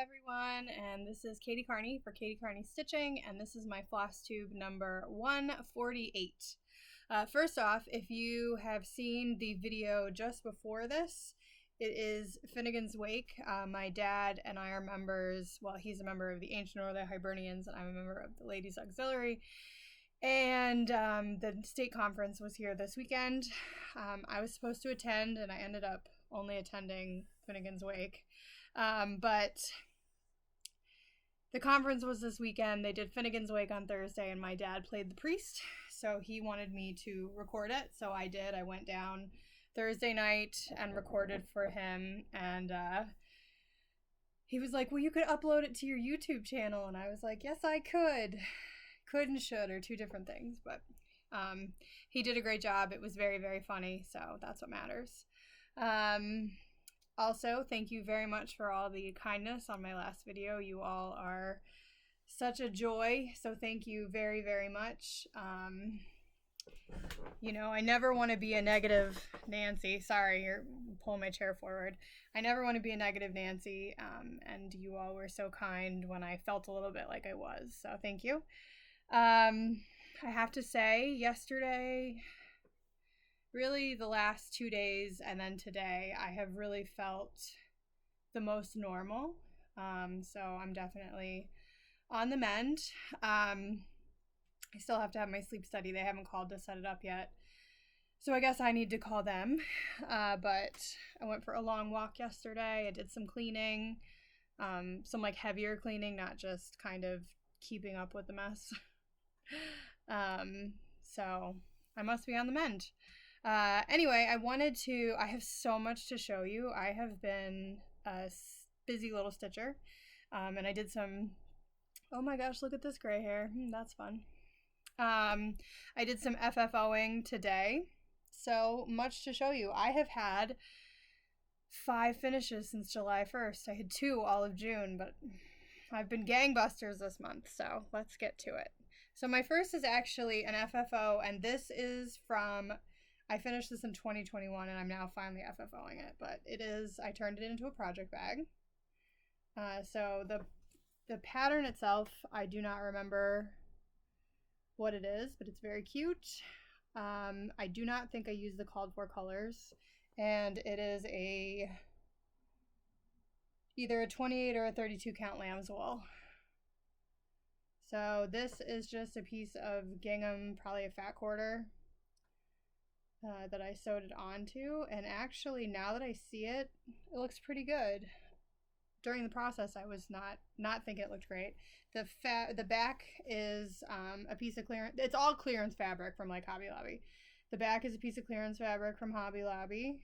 Everyone, and this is Katie Carney for Katie Carney Stitching, and this is my floss tube number 148. First off, if you have seen the video just before this, it is Finnegan's Wake. My dad and I are members, well, he's a member of the Ancient Order of the Hibernians, and I'm a member of the Ladies Auxiliary. And the state conference was here this weekend. I was supposed to attend, and I ended up only attending Finnegan's Wake. But the conference was this weekend. They did Finnegan's Wake on Thursday, and my dad played the priest, so he wanted me to record it, so I did. I went down Thursday night and recorded for him, and he was like, well, you could upload it to your YouTube channel, and I was like, yes, I could. Could and should are two different things, but he did a great job. It was very, very funny, so that's what matters. Also, thank you very much for all the kindness on my last video. You all are such a joy, so thank you very, very much. You know, I never want to be a negative Nancy. Sorry, you're pulling my chair forward. I never want to be a negative Nancy, and you all were so kind when I felt a little bit like I was, so thank you. I have to say, yesterday, really the last 2 days and then today, I have really felt the most normal. So I'm definitely on the mend. I still have to have my sleep study. They haven't called to set it up yet, so I guess I need to call them. But I went for a long walk yesterday. I did some cleaning, some like heavier cleaning, not just kind of keeping up with the mess. So I must be on the mend. Anyway, I have so much to show you. I have been a busy little stitcher, and I did some, oh my gosh, look at this gray hair. That's fun. I did some FFOing today, so much to show you. I have had 5 finishes since July 1st. I had 2 all of June, but I've been gangbusters this month, so let's get to it. So my first is actually an FFO, and this is from, I finished this in 2021, and I'm now finally FFOing it, but I turned it into a project bag. So the pattern itself, I do not remember what it is, but it's very cute. I do not think I used the called for colors, and it is either a 28 or a 32 count lamb's wool. So this is just a piece of gingham, probably a fat quarter, that I sewed it onto, and actually now that I see it, it looks pretty good. During the process, I was not thinking it looked great. The back is a piece of clearance. It's all clearance fabric from like Hobby Lobby. The back is a piece of clearance fabric from Hobby Lobby,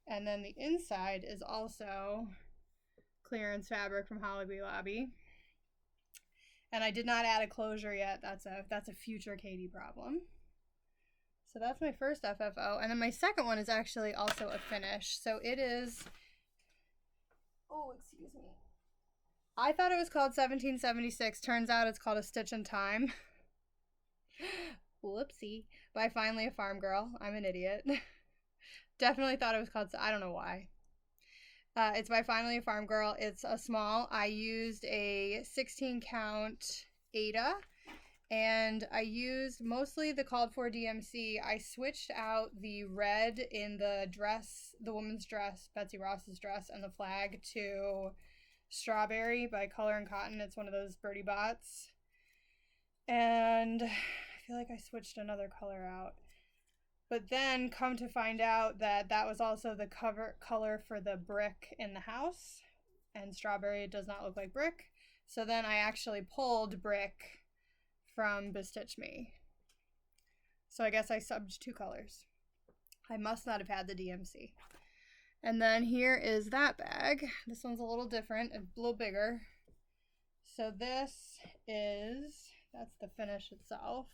and then the inside is also clearance fabric from Hobby Lobby. And I did not add a closure yet. That's a future Katie problem. So that's my first FFO. And then my second one is actually also a finish. So it is, oh, excuse me. I thought it was called 1776. Turns out it's called A Stitch in Time. Whoopsie. By Finally a Farm Girl. I'm an idiot. Definitely thought it was called, I don't know why. It's by Finally a Farm Girl. It's a small. I used a 16 count Ada, and I used mostly the called for DMC. I switched out the red in the dress, the woman's dress, Betsy Ross's dress, and the flag to Strawberry by Color and Cotton. It's one of those Birdie Bots. And I feel like I switched another color out. But then come to find out that that was also the cover color for the brick in the house. And Strawberry does not look like brick. So then I actually pulled brick from Bestitch Me. So I guess I subbed 2 colors. I must not have had the DMC. And then here is that bag. This one's a little different, a little bigger. So this that's the finish itself.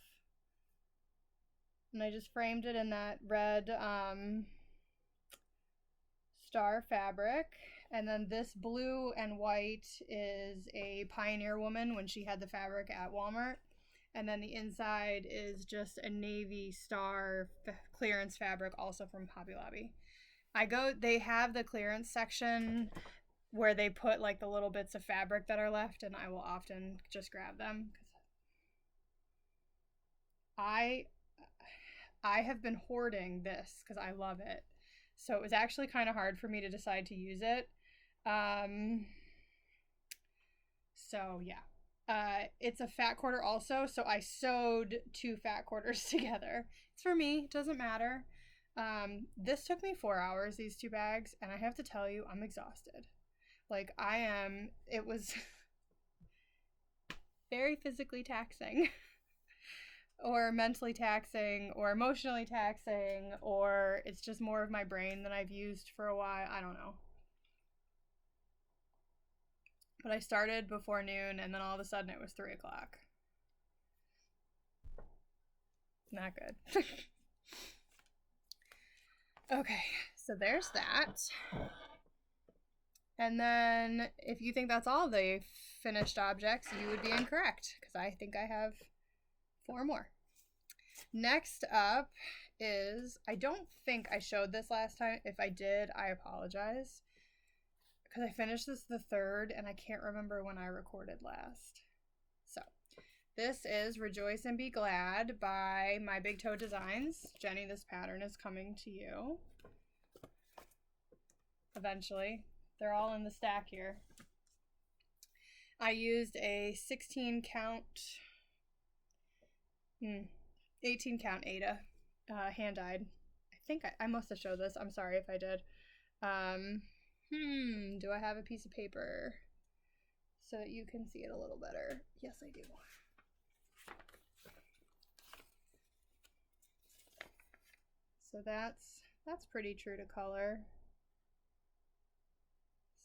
And I just framed it in that red star fabric. And then this blue and white is a Pioneer Woman when she had the fabric at Walmart. And then the inside is just a navy star clearance fabric, also from Hobby Lobby. They have the clearance section where they put like the little bits of fabric that are left, and I will often just grab them. I have been hoarding this because I love it. So it was actually kind of hard for me to decide to use it. So yeah. It's a fat quarter also, so I sewed 2 fat quarters together. It's for me, it doesn't matter. This took me 4 hours, these 2 bags, and I have to tell you, I'm exhausted. Like, it was very physically taxing. Or mentally taxing, or emotionally taxing, or it's just more of my brain than I've used for a while. I don't know. But I started before noon, and then all of a sudden it was 3 o'clock. Not good. Okay, so there's that. And then if you think that's all the finished objects, you would be incorrect, because I think I have 4 more. Next up is, I don't think I showed this last time. If I did, I apologize, because I finished this the 3rd, and I can't remember when I recorded last. So, this is Rejoice and Be Glad by My Big Toe Designs. Jenny, this pattern is coming to you eventually. They're all in the stack here. I used a 16 count, 18 count Ada, hand-dyed. I think I must have showed this. I'm sorry if I did. Do I have a piece of paper so that you can see it a little better? Yes, I do. So that's pretty true to color.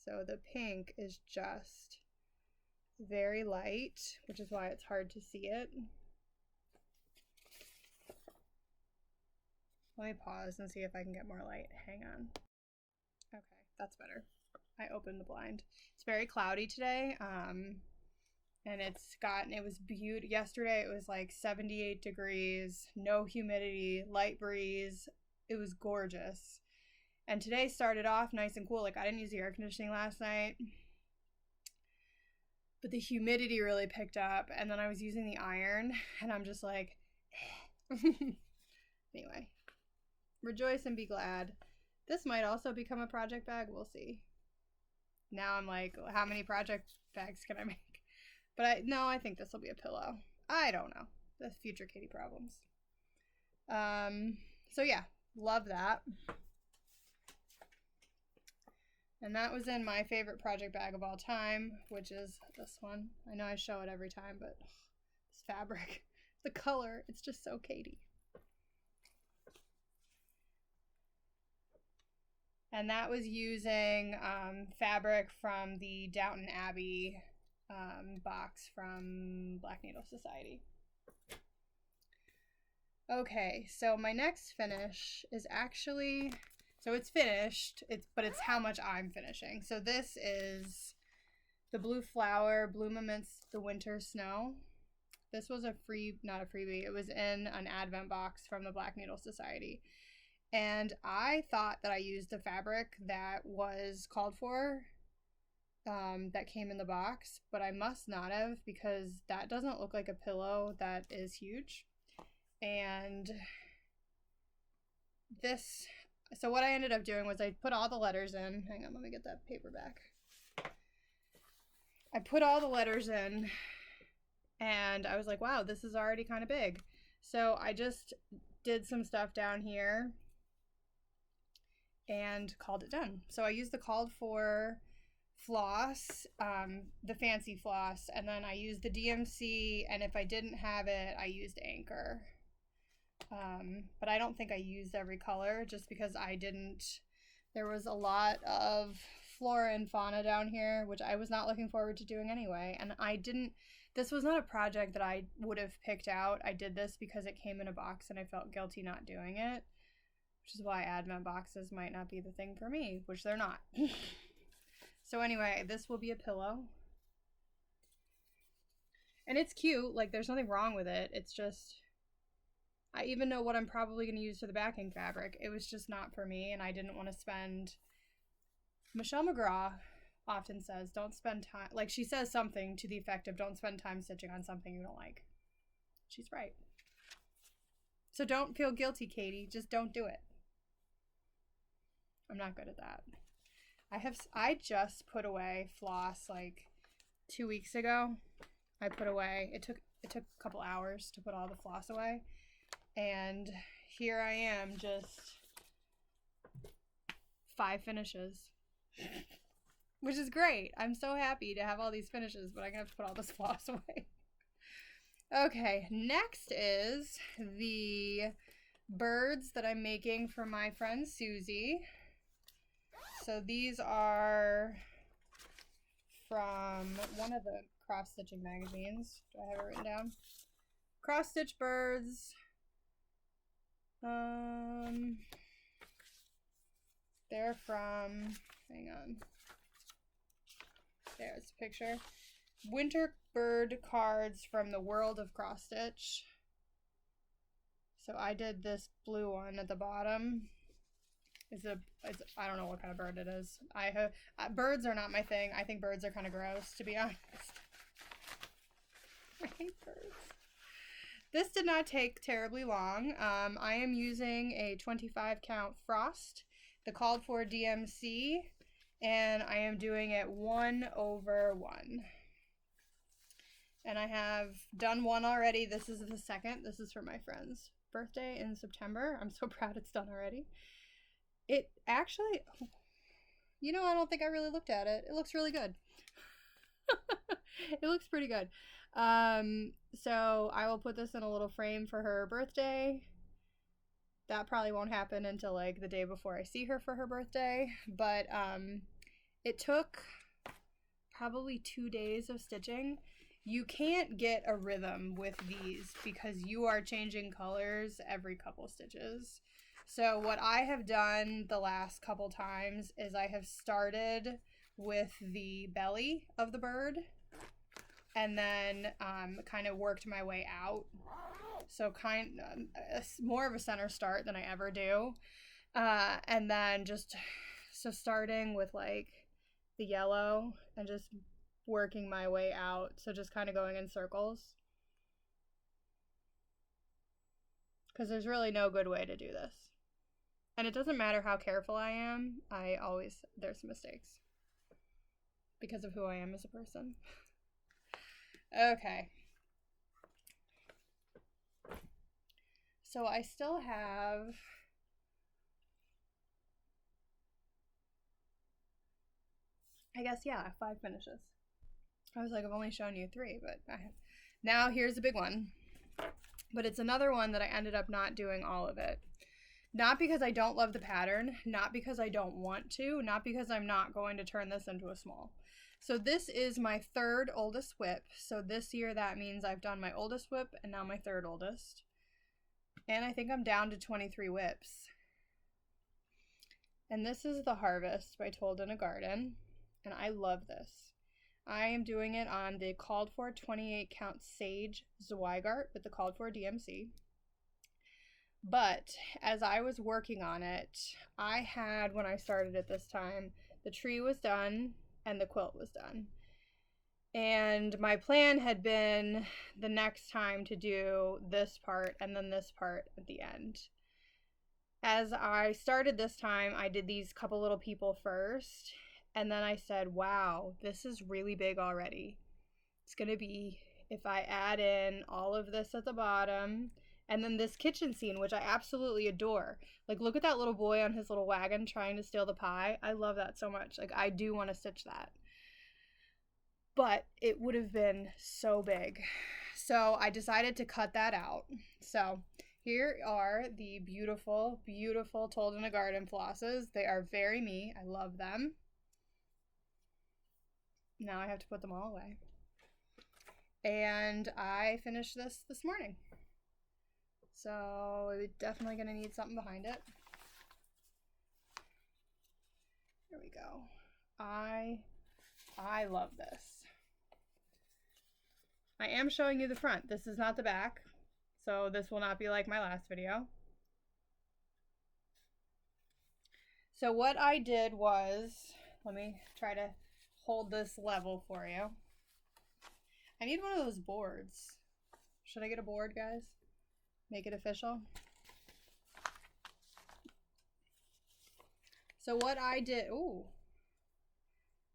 So the pink is just very light, which is why it's hard to see it. Let me pause and see if I can get more light. Hang on. Okay, that's better. I opened the blind. It's very cloudy today, and it was beautiful. Yesterday it was like 78 degrees, no humidity, light breeze. It was gorgeous. And today started off nice and cool. Like, I didn't use the air conditioning last night, but the humidity really picked up, and then I was using the iron, and I'm just like, Anyway, Rejoice and Be Glad. This might also become a project bag. We'll see. Now I'm like, how many project bags can I make? But I think this will be a pillow. I don't know. The future kitty problems. So yeah, love that. And that was in my favorite project bag of all time, which is this one. I know I show it every time, but this fabric, the color, it's just so Katie. And that was using fabric from the Downton Abbey box from Black Needle Society. Okay, so my next finish is actually, so it's finished, but it's how much I'm finishing. So this is the Blue Flower Bloom Amidst the Winter Snow. This was not a freebie, it was in an advent box from the Black Needle Society. And I thought that I used the fabric that was called for, that came in the box, but I must not have, because that doesn't look like a pillow that is huge. And this, so what I ended up doing was I put all the letters in. Hang on, let me get that paper back. I put all the letters in, and I was like, wow, this is already kind of big. So I just did some stuff down here and called it done. So I used the called for floss, the fancy floss, and then I used the DMC, and if I didn't have it, I used Anchor. But I don't think I used every color just because there was a lot of flora and fauna down here, which I was not looking forward to doing anyway. And this was not a project that I would have picked out. I did this because it came in a box and I felt guilty not doing it, which is why advent boxes might not be the thing for me, which they're not. So anyway, this will be a pillow. And it's cute, like there's nothing wrong with it. It's just, I even know what I'm probably going to use for the backing fabric. It was just not for me, and I didn't want to spend. Michelle McGraw often says, don't spend time, like she says something to the effect of don't spend time stitching on something you don't like. She's right. So don't feel guilty, Katie. Just don't do it. I'm not good at that. I just put away floss like 2 weeks ago. I put away, it took a couple hours to put all the floss away. And here I am, just 5 finishes. Which is great. I'm so happy to have all these finishes, but I'm gonna have to put all this floss away. Okay, next is the birds that I'm making for my friend Susie. So these are from one of the cross-stitching magazines. Do I have it written down? Cross-stitch birds. They're from, hang on. There's a picture. Winter bird cards from the world of cross stitch. So I did this blue one at the bottom. I don't know what kind of bird it is. Birds are not my thing. I think birds are kind of gross, to be honest. I hate birds. This did not take terribly long. I am using a 25 count frost, the called for DMC, and I am doing it 1/1. And I have done one already. This is the second. This is for my friend's birthday in September. I'm so proud it's done already. It actually, you know, I don't think I really looked at it. It looks really good. It looks pretty good. So I will put this in a little frame for her birthday. That probably won't happen until like the day before I see her for her birthday. But it took probably 2 days of stitching. You can't get a rhythm with these because you are changing colors every couple stitches. So what I have done the last couple times is I have started with the belly of the bird and then kind of worked my way out. So more of a center start than I ever do. And then so starting with like the yellow and just working my way out. So just kind of going in circles. Because there's really no good way to do this. And it doesn't matter how careful I am, there's mistakes. Because of who I am as a person. Okay. So I still have I guess, yeah, 5 finishes. I was like, I've only shown you 3, but now here's a big one. But it's another one that I ended up not doing all of it. Not because I don't love the pattern, not because I don't want to, not because I'm not going to turn this into a small. So this is my 3rd oldest whip. So this year that means I've done my oldest whip and now my 3rd oldest. And I think I'm down to 23 whips. And this is the Harvest by Told in a Garden. And I love this. I am doing it on the called for 28 count Sage Zweigart with the called for DMC. But as I was working on it, I had, when I started it this time, the tree was done and the quilt was done. And my plan had been the next time to do this part and then this part at the end. As I started this time, I did these couple little people first. And then I said, wow, this is really big already. It's going to be, if I add in all of this at the bottom, and then this kitchen scene, which I absolutely adore. Like, look at that little boy on his little wagon trying to steal the pie. I love that so much. Like, I do want to stitch that. But it would have been so big. So I decided to cut that out. So here are the beautiful, beautiful Told in a Garden flosses. They are very me. I love them. Now I have to put them all away. And I finished this morning. So we're definitely going to need something behind it. There we go. I love this. I am showing you the front. This is not the back. So this will not be like my last video. So what I did was, let me try to hold this level for you. I need one of those boards. Should I get a board, guys? Make it official. So what I did,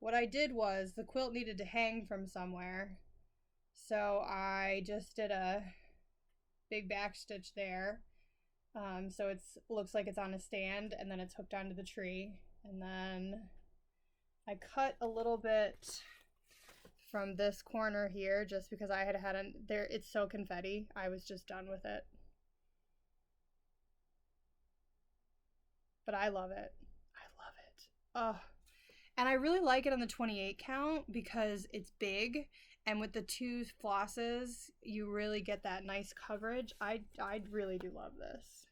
what I did was the quilt needed to hang from somewhere. So I just did a big back stitch there. So it looks like it's on a stand, and then it's hooked onto the tree. And then I cut a little bit from this corner here just because I had it's so confetti. I was just done with it. But I love it. I love it. Oh. And I really like it on the 28 count because it's big, and with the 2 flosses, you really get that nice coverage. I really do love this.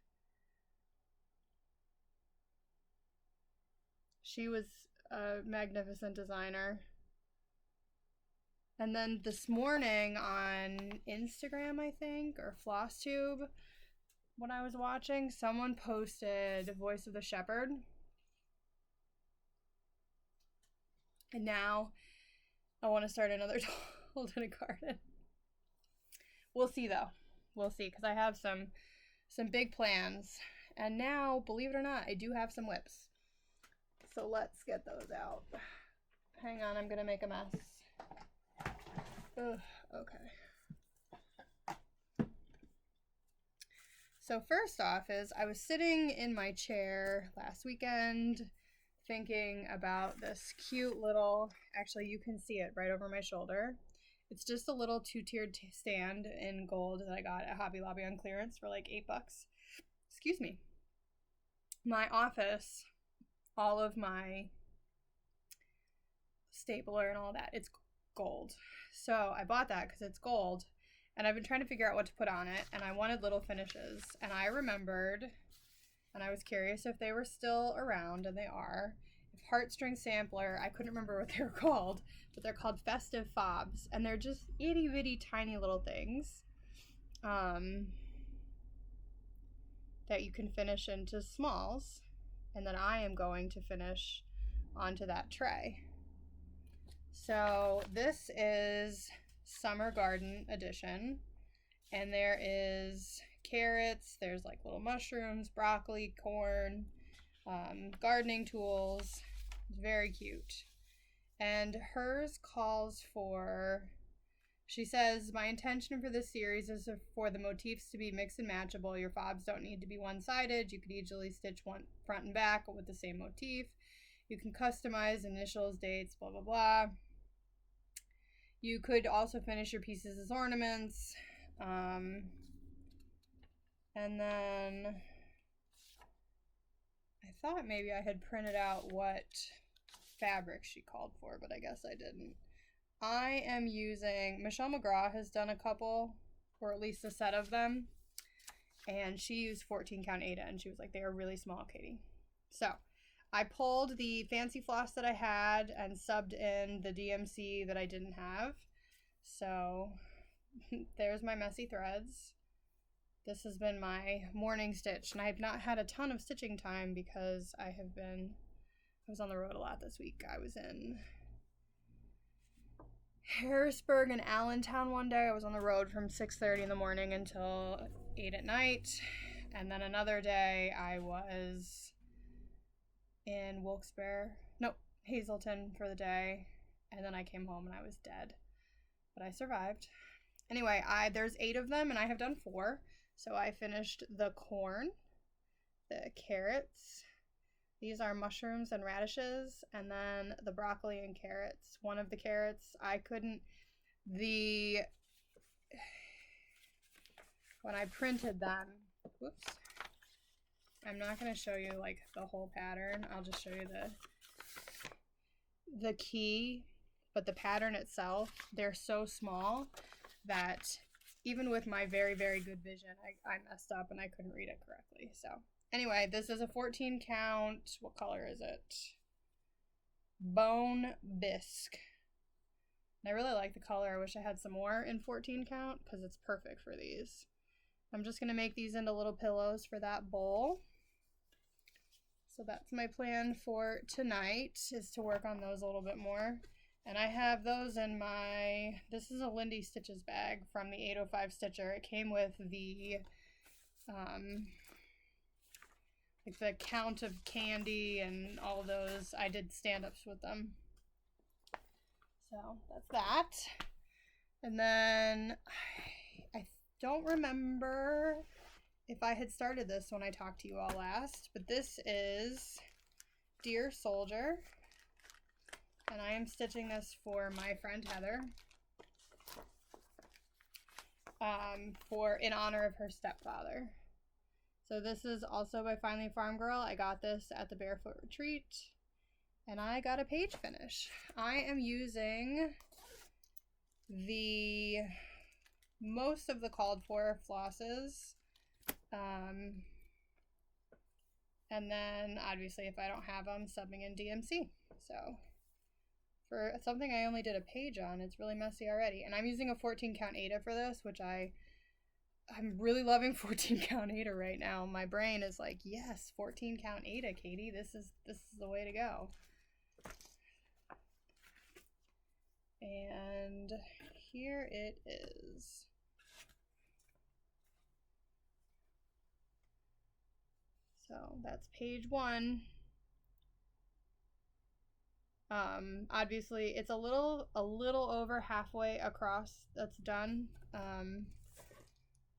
She was a magnificent designer. And then this morning on Instagram, I think, or FLOSSTUBE, when I was watching, someone posted Voice of the Shepherd. And now I want to start another Tolden garden. We'll see though. We'll see, because I have some big plans. And now, believe it or not, I do have some whips. So let's get those out. Hang on, I'm gonna make a mess. Ugh, okay. So first off is I was sitting in my chair last weekend thinking about this cute little, actually you can see it right over my shoulder. It's just a little 2-tiered stand in gold that I got at Hobby Lobby on clearance for like $8. Excuse me. My office, all of my stapler and all that, it's gold. So I bought that because it's gold, and I've been trying to figure out what to put on it, and I wanted little finishes, and I remembered, and I was curious if they were still around, and they are. Heartstring sampler, I couldn't remember what they were called, but they're called festive fobs, and they're just itty bitty tiny little things that you can finish into smalls, and then I am going to finish onto that tray. So this is Summer Garden Edition, and there is carrots, there's like little mushrooms, broccoli, corn, gardening tools. It's very cute. And hers calls for, she says, my intention for this series is for the motifs to be mix and matchable. Your fobs don't need to be one-sided. You could easily stitch one front and back with the same motif. You can customize initials, dates, blah, blah, blah. You could also finish your pieces as ornaments. And then I thought maybe I had printed out what fabric she called for, but I guess I didn't. I am using, Michelle McGraw has done a couple, or at least a set of them, and she used 14 count Aida, and she was like, they are really small, Katie. So I pulled the fancy floss that I had and subbed in the DMC that I didn't have. So there's my messy threads. This has been my morning stitch, and I have not had a ton of stitching time because I was on the road a lot this week. I was in Harrisburg and Allentown one day. I was on the road from 6:30 in the morning until 8 at night. And then another day I was in Hazelton for the day. And then I came home and I was dead. But I survived. Anyway, there's 8 of them and I have done 4. So I finished the corn, the carrots. These are mushrooms and radishes, and then the broccoli and carrots. One of the carrots, when I printed them, whoops, I'm not going to show you like the whole pattern. I'll just show you the key, but the pattern itself, they're so small that even with my very, very good vision, I messed up and I couldn't read it correctly. So anyway, this is a 14 count. What color is it? Bone Bisque. And I really like the color. I wish I had some more in 14 count because it's perfect for these. I'm just going to make these into little pillows for that bowl. So that's my plan for tonight, is to work on those a little bit more. And I have those in my, this is a Lindy Stitches bag from the 805 Stitcher. It came with the, like the count of candy and all those. I did stand-ups with them. So that's that. And then I don't remember if I had started this when I talked to you all last, but this is Dear Soldier. And I am stitching this for my friend Heather, in honor of her stepfather. So this is also by Finally Farm Girl. I got this at the Barefoot Retreat, and I got a page finish. I am using the most of the called for flosses, and then obviously if I don't have them, subbing in DMC. So for something I only did a page on, it's really messy already. And I'm using a 14 count Aida for this, which I'm really loving 14 count Aida right now. My brain is like, yes, 14 count Aida, Katie. This is the way to go. And here it is. So that's page 1. Obviously it's a little over halfway across that's done,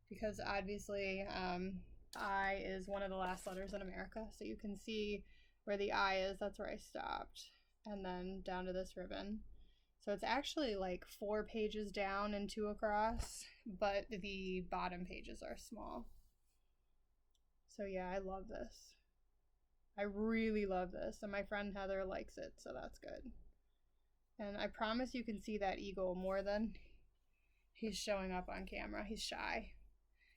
because obviously I is one of the last letters in America, so you can see where the I is, that's where I stopped, and then down to this ribbon. So it's actually like 4 pages down and 2 across, but the bottom pages are small. So yeah, I love this. I really love this, and my friend Heather likes it, so that's good. And I promise you can see that eagle more than he's showing up on camera. He's shy.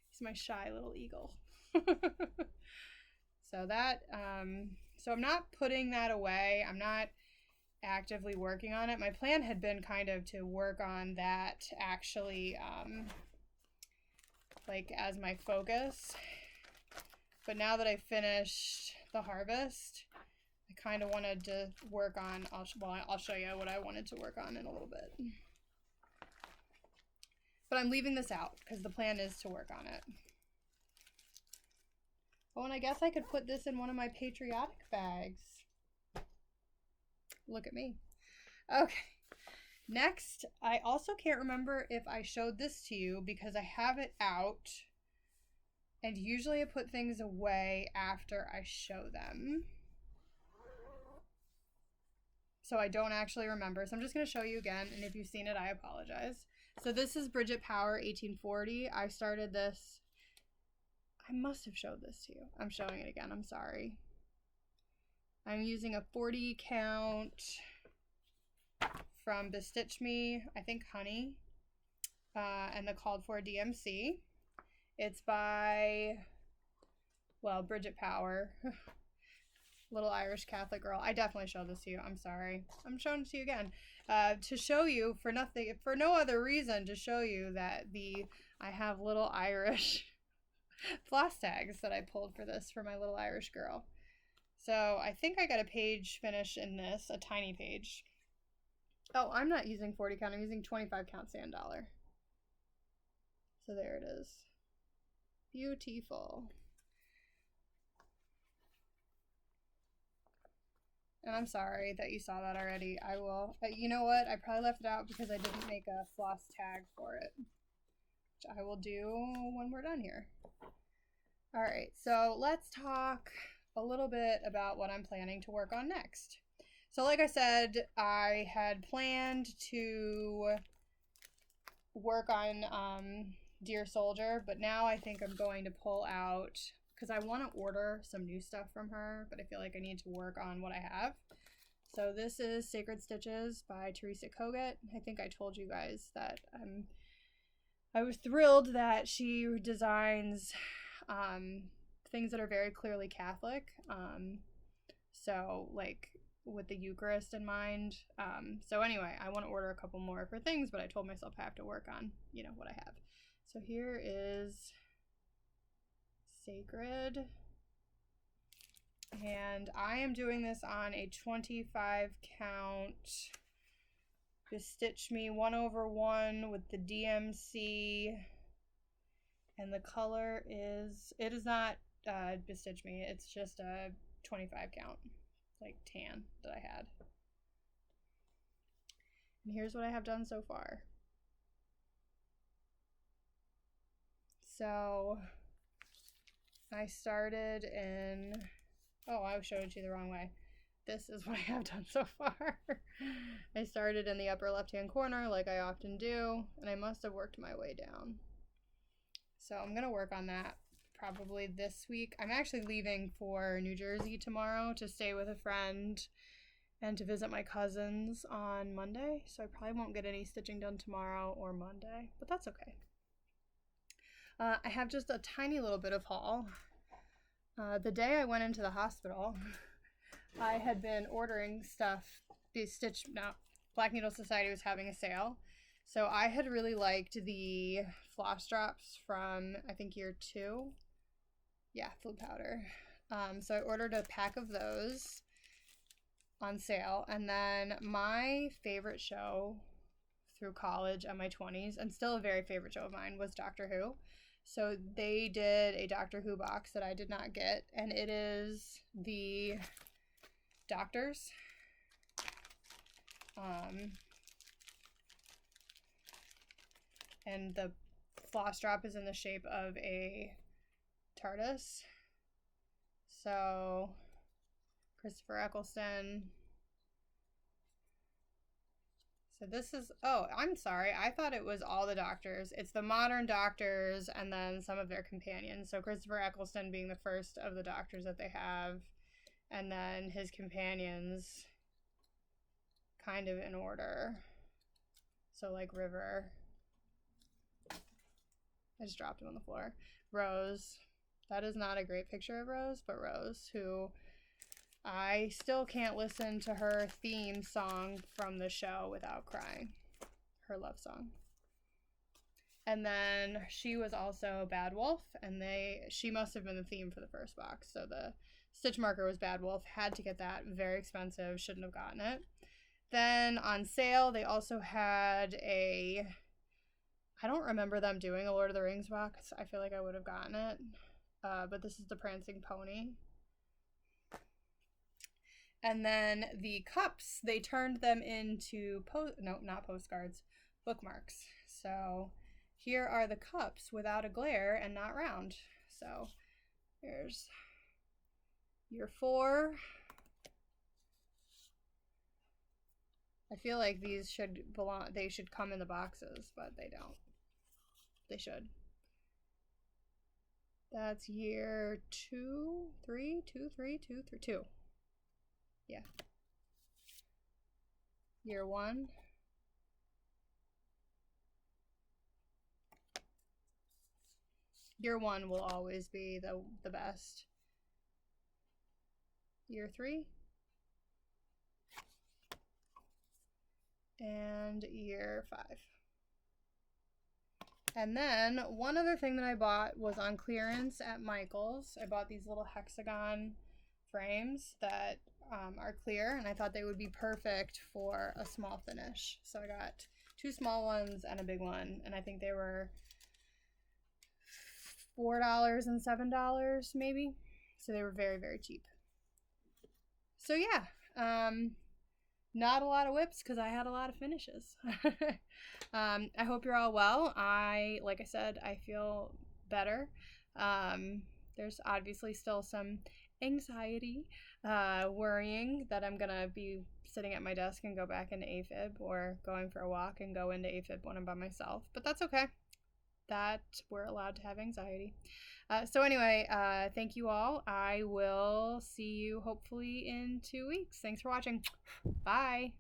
He's my shy little eagle. So that, so I'm not putting that away. I'm not actively working on it. My plan had been kind of to work on that actually, like as my focus. But now that I finished the harvest, I kind of wanted to work on, I'll show you what I wanted to work on in a little bit. But I'm leaving this out because the plan is to work on it. Oh, and I guess I could put this in one of my patriotic bags. Look at me. Okay. Next, I also can't remember if I showed this to you because I have it out. And usually I put things away after I show them. So I don't actually remember. So I'm just going to show you again. And if you've seen it, I apologize. So this is Bridget Power 1840. I started this. I must have showed this to you. I'm showing it again. I'm sorry. I'm using a 40 count from Bestitch Me, I think Honey, and the called for DMC. It's by, well, Bridget Power, little Irish Catholic girl. I definitely showed this to you. I'm sorry. I'm showing it to you again. To show you for nothing, for no other reason, to show you that I have little Irish floss tags that I pulled for this for my little Irish girl. So I think I got a page finish in this, a tiny page. Oh, I'm not using 40 count. I'm using 25 count sand dollar. So there it is. Beautiful. And I'm sorry that you saw that already. I will, you know what? I probably left it out because I didn't make a floss tag for it, which I will do when we're done here. All right, so let's talk a little bit about what I'm planning to work on next. So like I said, I had planned to work on Dear Soldier, but now I think I'm going to pull out, because I want to order some new stuff from her, but I feel like I need to work on what I have. So this is Sacred Stitches by Teresa Kogut. I think I told you guys that I was thrilled that she designs things that are very clearly Catholic. So like with the Eucharist in mind. So anyway, I want to order a couple more for things, but I told myself I have to work on, you know, what I have. So here is Sacred. And I am doing this on a 25 count Just stitch me 1/1 with the DMC, and the color is, it is not bestitch me, it's just a 25 count, like tan that I had. And here's what I have done so far. So I started in, oh, I showed it to you the wrong way. This is what I have done so far. I started in the upper left-hand corner like I often do, and I must have worked my way down. So I'm gonna work on that probably this week. I'm actually leaving for New Jersey tomorrow to stay with a friend and to visit my cousins on Monday, so I probably won't get any stitching done tomorrow or Monday, but that's okay. I have just a tiny little bit of haul. The day I went into the hospital, I had been ordering stuff. Black Needle Society was having a sale, so I had really liked the floss drops from, I think, year 2. Yeah, Flu Powder. So I ordered a pack of those on sale, and then my favorite show through college and my 20s, and still a very favorite show of mine, was Doctor Who. So they did a Doctor Who box that I did not get, and it is the Doctors. And the floss drop is in the shape of a TARDIS. So Christopher Eccleston. So this is, oh, I'm sorry. I thought it was all the Doctors. It's the modern Doctors and then some of their companions. So Christopher Eccleston being the first of the Doctors that they have, and then his companions kind of in order. So like River. I just dropped him on the floor. Rose. That is not a great picture of Rose, but Rose, who I still can't listen to her theme song from the show without crying. Her love song. And then she was also Bad Wolf, and she must have been the theme for the first box. So the stitch marker was Bad Wolf. Had to get that. Very expensive. Shouldn't have gotten it. Then on sale, they also had a, I don't remember them doing a Lord of the Rings box. I feel like I would have gotten it. But this is the Prancing Pony. And then the cups, they turned them into, not postcards, bookmarks. So here are the cups without a glare and not round. So here's your 4. I feel like these should belong, they should come in the boxes, but they don't. They should. That's year 2, 3, 2, 3, 2, 3, 2. Yeah. Year 1. Year 1 will always be the best. Year 3. And year 5. And then one other thing that I bought was on clearance at Michael's. I bought these little hexagon frames that are clear, and I thought they would be perfect for a small finish. So I got 2 small ones and a big one, and I think they were $4 and $7 maybe. So they were very, very cheap. So yeah, not a lot of whips because I had a lot of finishes. I hope you're all well. Like I said, I feel better. There's obviously still some anxiety, worrying that I'm gonna be sitting at my desk and go back into AFib, or going for a walk and go into AFib when I'm by myself, but that's okay. That we're allowed to have anxiety. So anyway, thank you all. I will see you hopefully in 2 weeks. Thanks for watching. Bye.